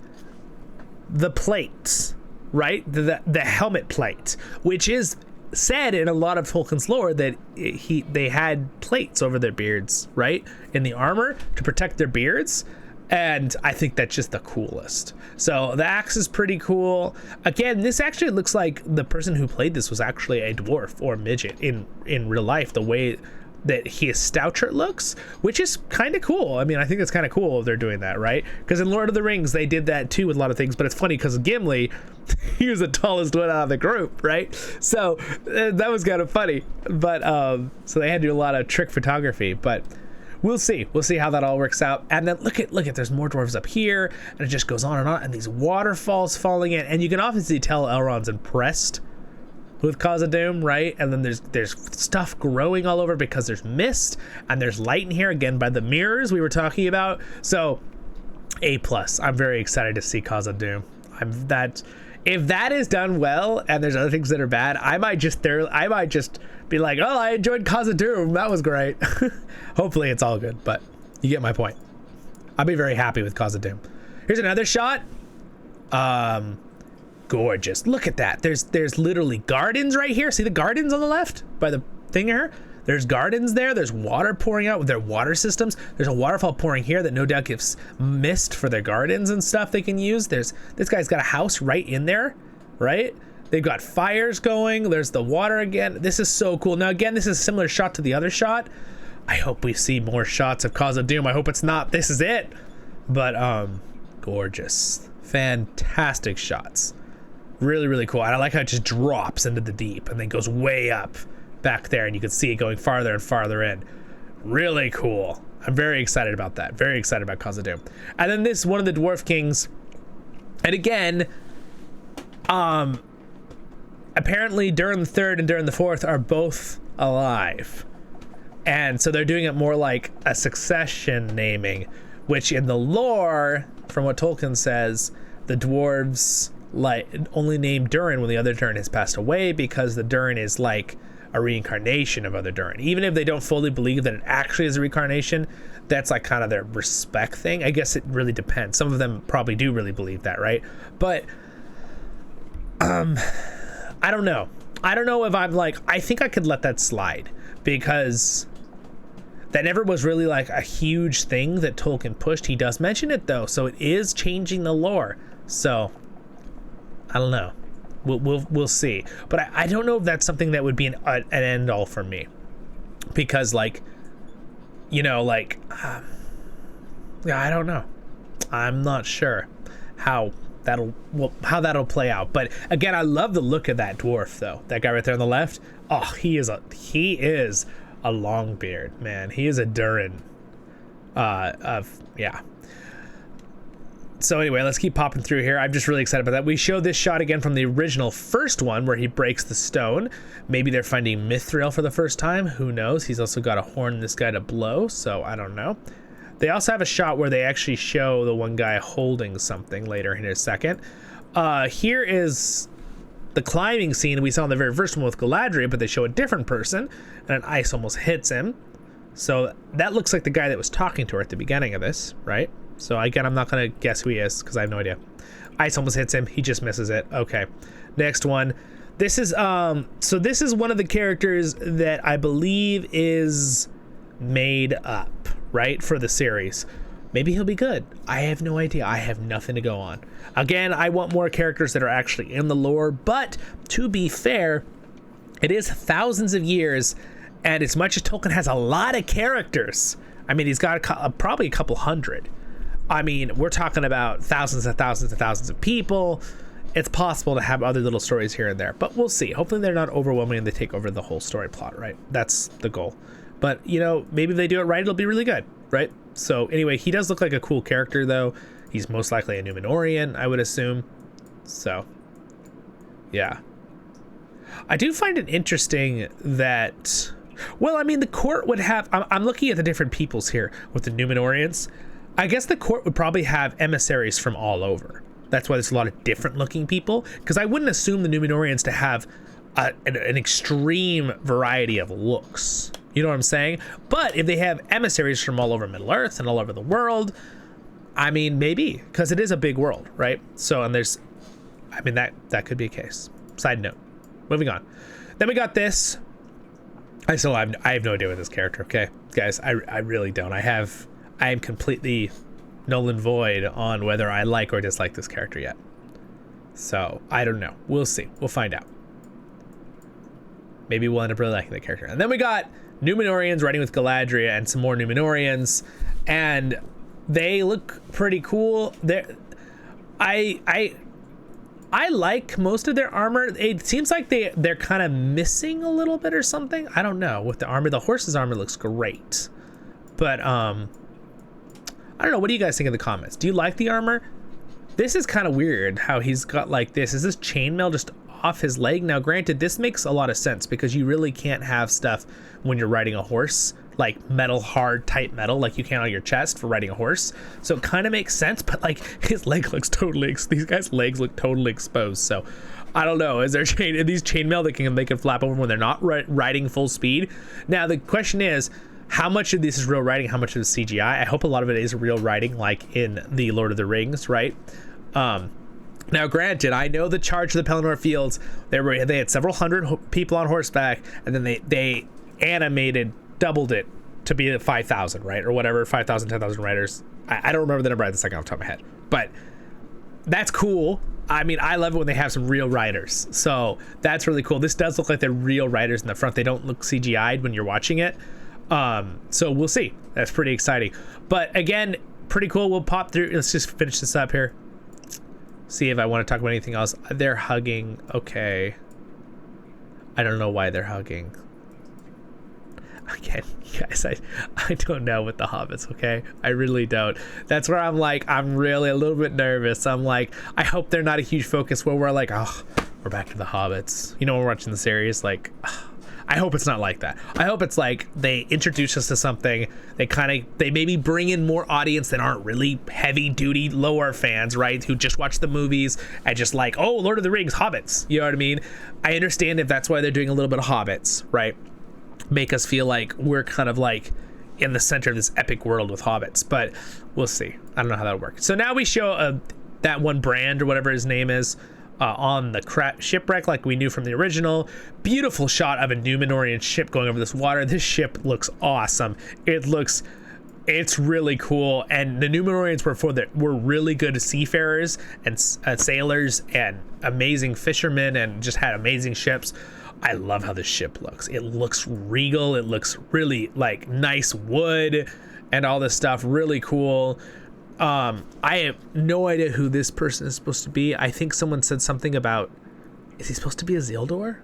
the plates, right? The helmet plate, which is said in a lot of Tolkien's lore that they had plates over their beards, right, in the armor to protect their beards. And I think that's just the coolest. So the axe is pretty cool. Again, this actually looks like the person who played this was actually a dwarf or midget in real life, the way that his stature looks, which is kind of cool. I mean, I think it's kind of cool if they're doing that, right? Because in Lord of the Rings, they did that too with a lot of things, but it's funny because Gimli, he was the tallest one out of the group, right? So that was kind of funny. But so they had to do a lot of trick photography, but we'll see how that all works out. And then look at there's more dwarves up here, and it just goes on, and these waterfalls falling in, and you can obviously tell Elrond's impressed with Khazad-dûm, right? And then there's stuff growing all over because there's mist and there's light in here, again by the mirrors we were talking about. So A+. I'm very excited to see Khazad-dûm. If that is done well and there's other things that are bad, I might just be like, oh, I enjoyed Khazad-dûm, that was great. Hopefully it's all good, but you get my point. I'll be very happy with Khazad-dûm. Here's another shot. Gorgeous. Look at that. There's literally gardens right here. See the gardens on the left by the thing here? There's gardens there. There's water pouring out with their water systems. There's a waterfall pouring here that no doubt gives mist for their gardens and stuff they can use. This guy's got a house right in there, right? They've got fires going. There's the water again. This is so cool. Now, again, this is a similar shot to the other shot. I hope we see more shots of Khazad-dûm. I hope it's not, this is it. But, gorgeous. Fantastic shots. Really, really cool. And I like how it just drops into the deep and then goes way up back there, and you can see it going farther and farther in. Really cool. I'm very excited about that. Very excited about Khazad-dûm. And then this one of the Dwarf Kings. And again, apparently Durin the Third and Durin the Fourth are both alive. And so they're doing it more like a succession naming, which in the lore, from what Tolkien says, the dwarves like only name Durin when the other Durin has passed away, because the Durin is like a reincarnation of other Durin. Even if they don't fully believe that it actually is a reincarnation, that's like kind of their respect thing. I guess it really depends. Some of them probably do really believe that, right? But I don't know. I don't know if I'm like, I think I could let that slide, because that never was really like a huge thing that Tolkien pushed. He does mention it though, so it is changing the lore. So I don't know. We'll see. But I don't know if that's something that would be an end all for me, because like, you know, like yeah, I don't know. I'm not sure how that'll play out. But again, I love the look of that dwarf though. That guy right there on the left. Oh, he is a long beard. Man, he is a Durin. Yeah. So anyway, let's keep popping through here. I'm just really excited about that. We show this shot again from the original first one where he breaks the stone. Maybe they're finding Mithril for the first time. Who knows? He's also got a horn in this guy to blow, so I don't know. They also have a shot where they actually show the one guy holding something later in a second. Here is the climbing scene we saw in the very first one with Galadriel, but they show a different person, and an ice almost hits him. So that looks like the guy that was talking to her at the beginning of this, right? So again, I'm not going to guess who he is because I have no idea. Ice almost hits him. He just misses it. Okay. Next one. This is so this is one of the characters that I believe is made up, right, for the series. Maybe he'll be good. I have no idea. I have nothing to go on. Again, I want more characters that are actually in the lore, but to be fair, it is thousands of years, and as much as Tolkien has a lot of characters, I mean, he's got probably a couple hundred. I mean, we're talking about thousands and thousands and thousands of people. It's possible to have other little stories here and there, but we'll see. Hopefully they're not overwhelming and they take over the whole story plot, right? That's the goal. But, you know, maybe if they do it right, it'll be really good, right? So anyway, he does look like a cool character, though. He's most likely a Númenórean, I would assume. So, yeah. I do find it interesting that... Well, I mean, the court would have... I'm looking at the different peoples here with the Númenóreans. I guess the court would probably have emissaries from all over. That's why there's a lot of different looking people. Because I wouldn't assume the Númenóreans to have an extreme variety of looks. You know what I'm saying? But if they have emissaries from all over Middle Earth and all over the world, I mean, maybe. Because it is a big world, right? So, and there's... I mean, that could be a case. Side note. Moving on. Then we got this. I have no idea with this character, okay? Guys, I really don't. I am completely null and void on whether I like or dislike this character yet. So, I don't know. We'll see. We'll find out. Maybe we'll end up really liking the character. And then we got Númenóreans riding with Galadriel and some more Númenóreans. And they look pretty cool. I like most of their armor. It seems like they're kind of missing a little bit or something. I don't know. With the armor, the horse's armor looks great. But, I don't know. What do you guys think in the comments? Do you like the armor? This is kind of weird how he's got like this. Is this chainmail just off his leg? Now, granted, this makes a lot of sense because you really can't have stuff when you're riding a horse, like metal, hard, tight metal, like you can on your chest for riding a horse. So it kind of makes sense, but like his leg looks totally, these guys' legs look totally exposed. So I don't know. Is there these chainmail that they can flap over when they're not riding full speed? Now, the question is, how much of this is real riding? How much of it is CGI? I hope a lot of it is real riding, like in the Lord of the Rings, right? Now, granted, I know the charge of the Pelennor Fields, they had several hundred people on horseback, and then they doubled it to be at 5,000, right? Or whatever, 5,000, 10,000 riders. I don't remember the number at the second off the top of my head, but that's cool. I mean, I love it when they have some real riders. So that's really cool. This does look like they're real riders in the front. They don't look CGI'd when you're watching it. So we'll see. That's pretty exciting. But again, pretty cool. We'll pop through. Let's just finish this up here. See if I want to talk about anything else. They're hugging. Okay. I don't know why they're hugging. Again, you guys, I don't know with the hobbits, okay? I really don't. That's where I'm like, I'm really a little bit nervous. I'm like, I hope they're not a huge focus where we're like, oh, we're back to the hobbits. You know, when we're watching the series, like, I hope it's not like that. I hope it's like they introduce us to something. They maybe bring in more audience that aren't really heavy duty lore fans, right? Who just watch the movies and just like, oh, Lord of the Rings, hobbits. You know what I mean? I understand if that's why they're doing a little bit of hobbits, right? Make us feel like we're kind of like in the center of this epic world with hobbits, but we'll see. I don't know how that'll work. So now we show that one Brand or whatever his name is on the shipwreck like we knew from the original. Beautiful shot of a Númenórean ship going over this water. This ship looks awesome. It's really cool. And the Númenóreans were really good seafarers and sailors and amazing fishermen and just had amazing ships. I love how this ship looks. It looks regal. It looks really like nice wood and all this stuff. Really cool. I have no idea who this person is supposed to be. I think someone said something about, is he supposed to be a Isildur?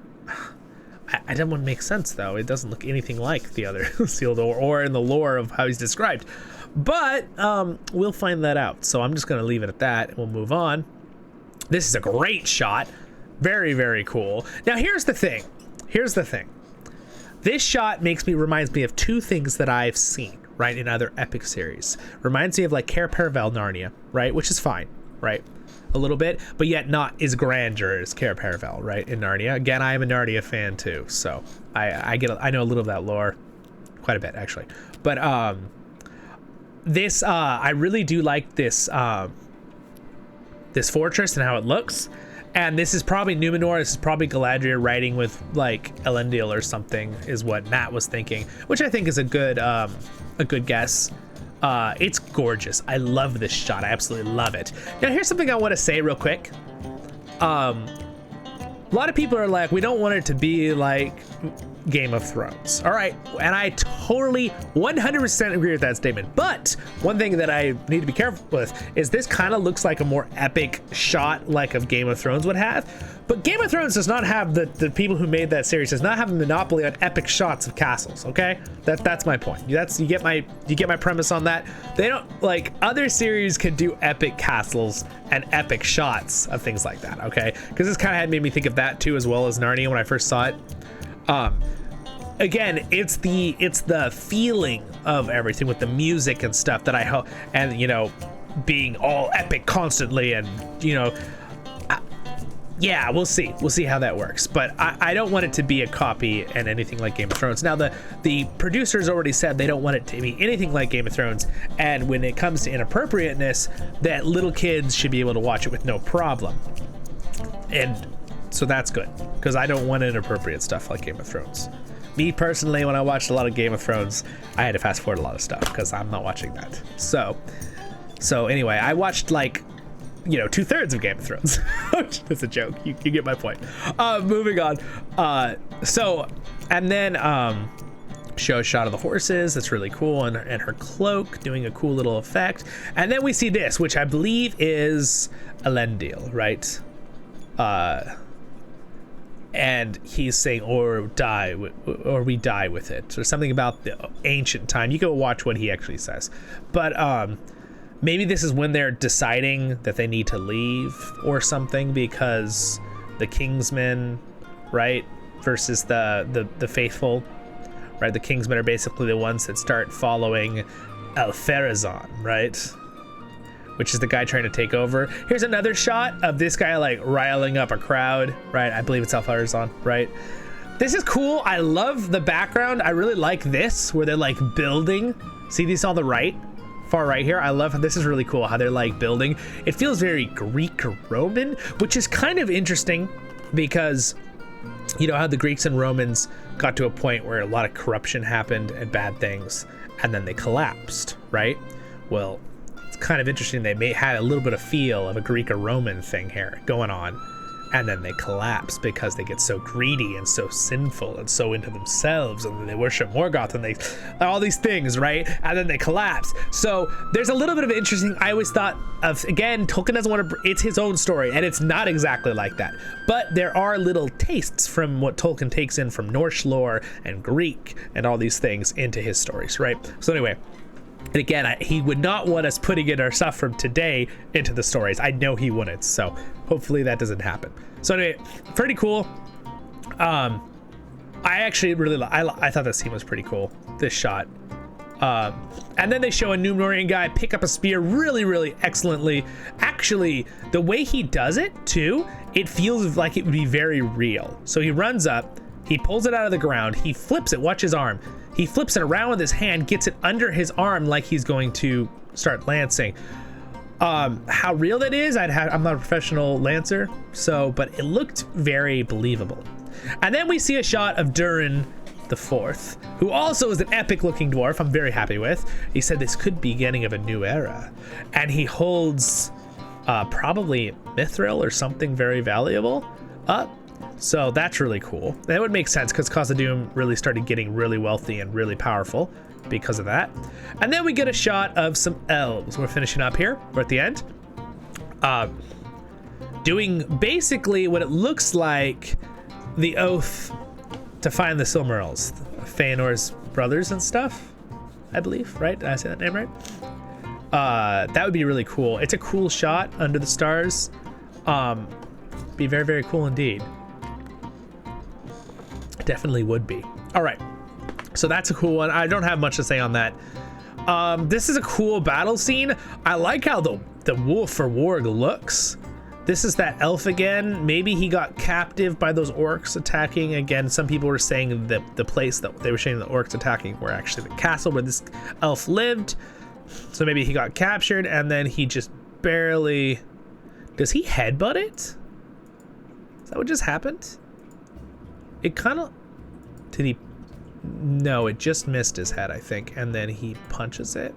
I I don't want to make sense though. It doesn't look anything like the other sealed or in the lore of how he's described. But we'll find that out. So I'm just going to leave it at that, and we'll move on. This is a great shot. Very, very cool. Now here's the thing. This shot reminds me of two things that I've seen, right, in other epic series. Reminds me of like Cair Paravel Narnia, right, which is fine, right, a little bit, but yet not as grandeur as Cair Paravel, right, in Narnia. Again, I am a Narnia fan too, so I know a little of that lore, quite a bit actually. But this I really do like this this fortress and how it looks. And this is probably Numenor. This is probably Galadriel riding with like Elendil or something, is what Matt was thinking, which I think is a good guess. It's gorgeous. I love this shot. I absolutely love it. Now here's something I want to say real quick. A lot of people are like, we don't want it to be like Game of Thrones. All right, and I totally 100% agree with that statement. But one thing that I need to be careful with is this kind of looks like a more epic shot like of Game of Thrones would have. But Game of Thrones does not have the people who made that series does not have a monopoly on epic shots of castles. Okay, that's my point. You get my premise on that. They don't, like, other series can do epic castles and epic shots of things like that. Okay, because this kind of had made me think of that too, as well as Narnia when I first saw it. Again, it's the feeling of everything with the music and stuff that I hope, and you know, being all epic constantly, and you know, yeah, we'll see how that works. But I don't want it to be a copy and anything like Game of Thrones. Now the producers already said they don't want it to be anything like Game of Thrones, and when it comes to inappropriateness, that little kids should be able to watch it with no problem. And so that's good, because I don't want inappropriate stuff like Game of Thrones. Me personally, when I watched a lot of Game of Thrones, I had to fast forward a lot of stuff because I'm not watching that. So anyway, I watched like, you know, 2/3 of Game of Thrones. That's a joke. You get my point. Moving on. And then show a shot of the horses. That's really cool, and her cloak doing a cool little effect. And then we see this, which I believe is Elendil, right? And he's saying, or we die with it, or something about the ancient time. You go watch what he actually says. But maybe this is when they're deciding that they need to leave or something, because the Kingsmen, right, versus the faithful, right? The Kingsmen are basically the ones that start following Alpharazon, right? Which is the guy trying to take over. Here's another shot of this guy like riling up a crowd, right? I believe it's Alpharazon, right? This is cool. I love the background. I really like this, where they're like building. See these on the right? Far right here. I love how this is really cool, how they're like building. It feels very Greek or Roman, which is kind of interesting because you know how the Greeks and Romans got to a point where a lot of corruption happened and bad things, and then they collapsed, right? Well, it's kind of interesting. They had a little bit of feel of a Greek or Roman thing here going on, and then they collapse because they get so greedy and so sinful and so into themselves, and then they worship Morgoth and they all these things, right? And then they collapse. So there's a little bit of interesting. I always thought of, again, Tolkien doesn't want to, it's his own story, and it's not exactly like that, but there are little tastes from what Tolkien takes in from Norse lore and Greek and all these things into his stories, right? So anyway, and again, he would not want us putting in our stuff from today into the stories. I know he wouldn't, so hopefully that doesn't happen. So anyway, pretty cool. I actually really I thought this scene was pretty cool, this shot. And then they show a Numenorean guy pick up a spear really, really excellently. Actually, the way he does it too, it feels like it would be very real. So he runs up, he pulls it out of the ground, he flips it, watch his arm. He flips it around with his hand, gets it under his arm like he's going to start lancing. How real that is, I'm not a professional lancer, but it looked very believable. And then we see a shot of Durin the Fourth, who also is an epic looking dwarf I'm very happy with. He said this could be beginning of a new era. And he holds probably mithril or something very valuable up. So that's really cool. That would make sense because Khazad-dûm really started getting really wealthy and really powerful because of that. And then we get a shot of some elves. We're finishing up here. We're at the end. Doing basically what it looks like the oath to find the Silmarils, Feanor's brothers and stuff, I believe, right? Did I say that name right? That would be really cool. It's a cool shot under the stars. Be very, very cool indeed. Definitely would be. All right, so that's a cool one. I don't have much to say on that. This is a cool battle scene. I like how the wolf or warg looks. This is that elf again. Maybe he got captive by those orcs attacking. Again, some people were saying that the place that they were saying the orcs attacking were actually the castle where this elf lived. So maybe he got captured and then he just barely... Does he headbutt it? Is that what just happened? It kind of... Did he... No, it just missed his head, I think. And then he punches it.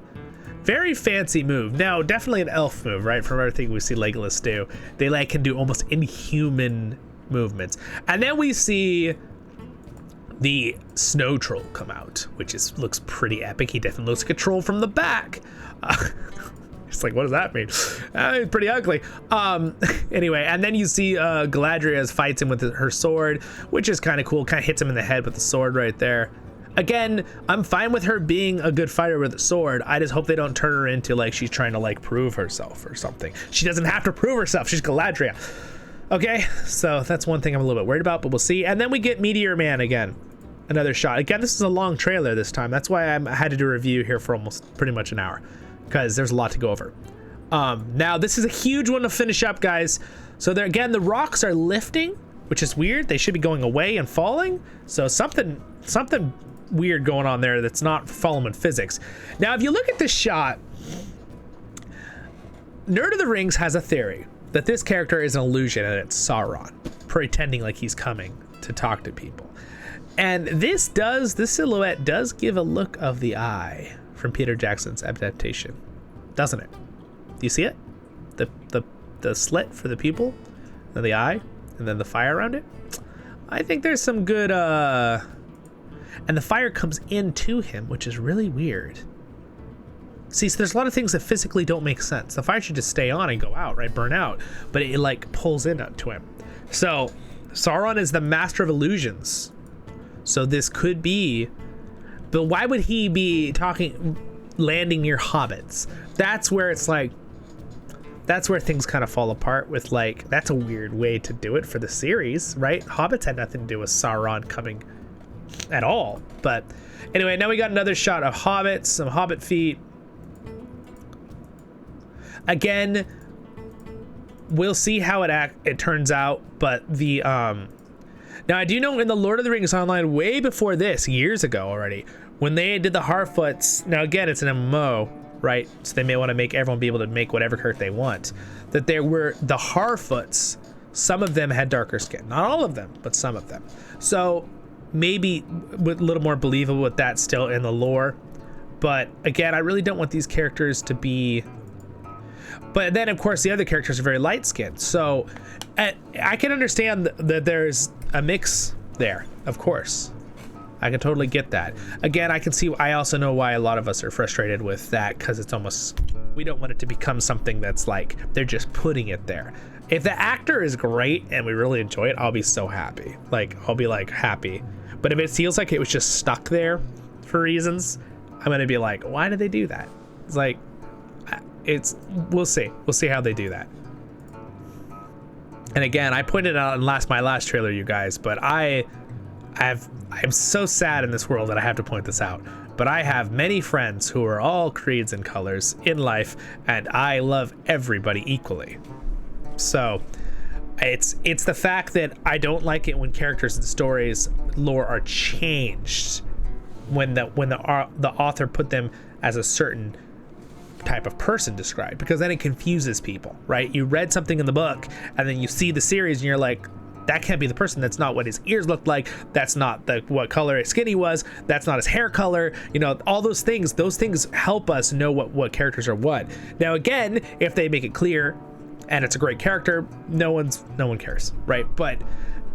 Very fancy move. Now, definitely an elf move, right? From everything we see Legolas do. They like can do almost inhuman movements. And then we see the snow troll come out, which looks pretty epic. He definitely looks like a troll from the back. It's like, what does that mean? It's pretty ugly. Anyway, and then you see Galadriel fights him with her sword, which is kind of cool. Kind of hits him in the head with the sword right there. Again, I'm fine with her being a good fighter with a sword. I just hope they don't turn her into like she's trying to like prove herself or something. She doesn't have to prove herself. She's Galadriel. Okay, so that's one thing I'm a little bit worried about, but we'll see. And then we get Meteor Man again. Another shot. Again, this is a long trailer this time. That's why I had to do a review here for almost pretty much an hour, because there's a lot to go over. Now, this is a huge one to finish up, guys. So there again, the rocks are lifting, which is weird. They should be going away and falling. So something weird going on there that's not following physics. Now, if you look at this shot, Nerd of the Rings has a theory that this character is an illusion and it's Sauron pretending like he's coming to talk to people. And this silhouette does give a look of the eye from Peter Jackson's adaptation, doesn't it? Do you see it? The slit for the pupil, and the eye, and then the fire around it. I think there's some good and the fire comes into him, which is really weird. See, so there's a lot of things that physically don't make sense. The fire should just stay on and go out, right? Burn out, but it like pulls in to him. So Sauron is the master of illusions. So this could be, but why would he be landing near hobbits? That's where it's like, that's where things kind of fall apart with like, that's a weird way to do it for the series, right? Hobbits had nothing to do with Sauron coming at all. But anyway, now we got another shot of hobbits, some hobbit feet. Again, we'll see how it turns out, but the now I do know in the Lord of the Rings Online way before this, years ago already, when they did the Harfoots, now again it's an MMO, right? So they may want to make everyone be able to make whatever character they want. That there were the Harfoots, some of them had darker skin. Not all of them, but some of them. So maybe with a little more believable with that still in the lore. But again, I really don't want these characters to be... But then, of course, the other characters are very light-skinned. So I can understand that there's a mix there, of course. I can totally get that. Again, I also know why a lot of us are frustrated with that, because it's almost... We don't want it to become something that's like, they're just putting it there. If the actor is great and we really enjoy it, I'll be so happy. Like, I'll be like happy. But if it feels like it was just stuck there for reasons, I'm going to be like, why did they do that? It's like... we'll see how they do that. And again, I pointed out in my last trailer, you guys, but I'm so sad in this world that I have to point this out, but I have many friends who are all creeds and colors in life, and I love everybody equally. So it's the fact that I don't like it when characters and stories lore are changed when the author put them as a certain type of person described, because then it confuses people, right? You read something in the book and then you see the series and you're like, that can't be the person. That's not what his ears looked like. That's not what color his skin he was. That's not his hair color. You know, all those things help us know what characters are what. Now, again, if they make it clear and it's a great character, no one cares, right? But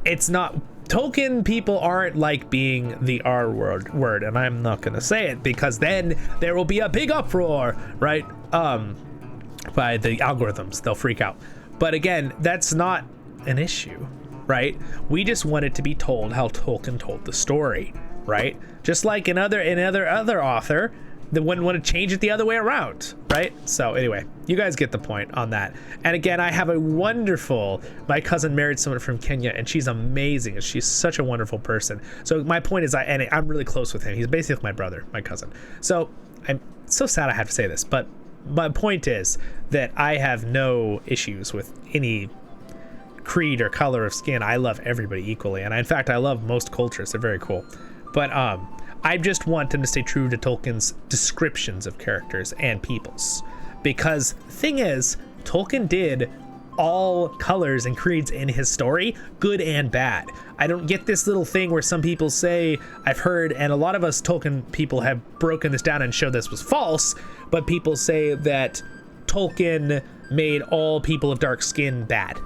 it's not... Tolkien people aren't like being the R word, and I'm not gonna say it because then there will be a big uproar, right? By the algorithms, they'll freak out. But again, that's not an issue, right? We just want it to be told how Tolkien told the story, right? Just like another author that wouldn't want to change it the other way around, right? So anyway, you guys get the point on that. And again, I have my cousin married someone from Kenya, and she's amazing. She's such a wonderful person. So my point is, I'm really close with him. He's basically my brother, my cousin. So I'm so sad I have to say this, but my point is that I have no issues with any creed or color of skin. I love everybody equally, and in fact, I love most cultures. They're very cool. But I just want them to stay true to Tolkien's descriptions of characters and peoples, because the thing is, Tolkien did all colors and creeds in his story, good and bad. I don't get this little thing where some people say, I've heard, and a lot of us Tolkien people have broken this down and showed this was false, but people say that Tolkien made all people of dark skin bad.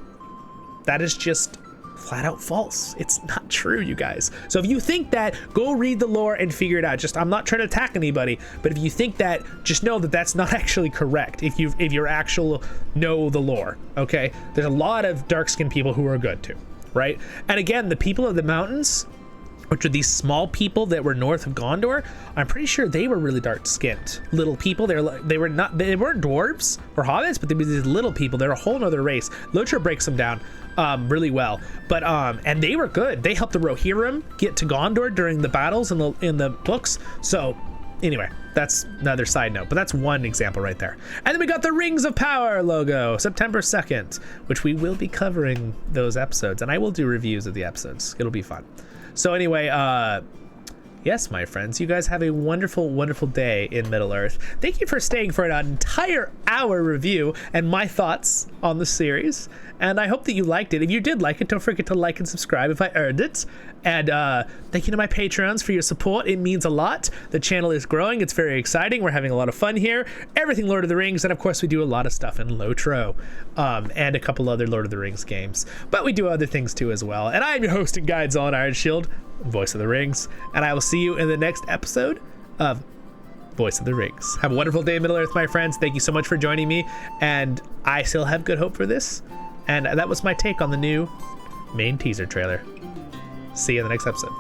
That is just flat out false. It's not true, you guys. So if you think that, go read the lore and figure it out. I'm not trying to attack anybody, but if you think that, just know that that's not actually correct. If you're actual know the lore, okay? There's a lot of dark-skinned people who are good too, right? And again, the people of the mountains, which are these small people that were north of Gondor, I'm pretty sure they were really dark-skinned little people. They weren't dwarves or hobbits, but they were these little people. They're a whole nother race. Literature breaks them down really well, but and they were good. They helped the Rohirrim get to Gondor during the battles in the books. So anyway, that's another side note, but that's one example right there. And then we got the Rings of Power logo, September 2nd, which we will be covering those episodes, and I will do reviews of the episodes. It'll be fun. So anyway, yes, my friends, you guys have a wonderful, wonderful day in Middle-earth. Thank you for staying for an entire hour review and my thoughts on the series. And I hope that you liked it. If you did like it, don't forget to like and subscribe if I earned it. And thank you to my Patreons for your support. It means a lot. The channel is growing. It's very exciting. We're having a lot of fun here. Everything Lord of the Rings. And of course, we do a lot of stuff in Lotro and a couple other Lord of the Rings games. But we do other things too as well. And I'm your host and guide, Zollin Ironshield, Voice of the Rings. And I will see you in the next episode of Voice of the Rings. Have a wonderful day in Middle-earth, my friends. Thank you so much for joining me. And I still have good hope for this. And that was my take on the new main teaser trailer. See you in the next episode.